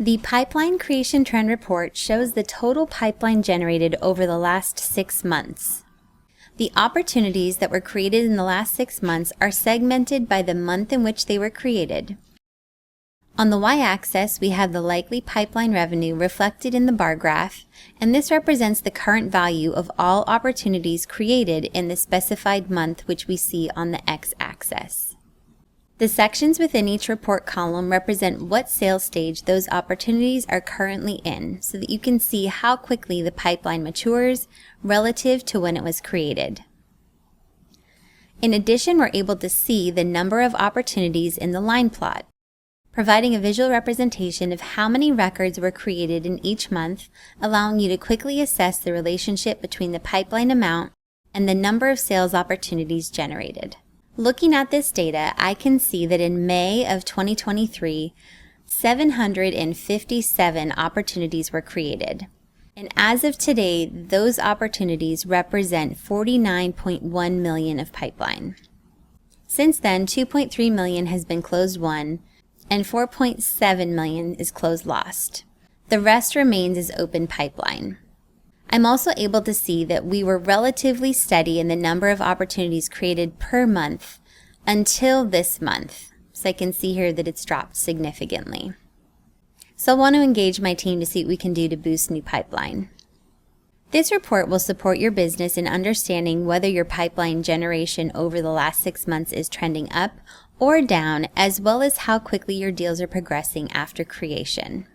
The Pipeline Creation Trend Report shows the total pipeline generated over the last 6 months. The opportunities that were created in the last 6 months are segmented by the month in which they were created. On the y-axis, we have the likely pipeline revenue reflected in the bar graph, and this represents the current value of all opportunities created in the specified month, which we see on the x-axis. The sections within each report column represent what sales stage those opportunities are currently in, so that you can see how quickly the pipeline matures relative to when it was created. In addition, we're able to see the number of opportunities in the line plot, providing a visual representation of how many records were created in each month, allowing you to quickly assess the relationship between the pipeline amount and the number of sales opportunities generated. Looking at this data, I can see that in May of 2023, 757 opportunities were created. And as of today, those opportunities represent 49.1 million of pipeline. Since then, 2.3 million has been closed won, and 4.7 million is closed lost. The rest remains as open pipeline. I'm also able to see that we were relatively steady in the number of opportunities created per month until this month. So I can see here that it's dropped significantly. So I want to engage my team to see what we can do to boost new pipeline. This report will support your business in understanding whether your pipeline generation over the last 6 months is trending up or down, as well as how quickly your deals are progressing after creation.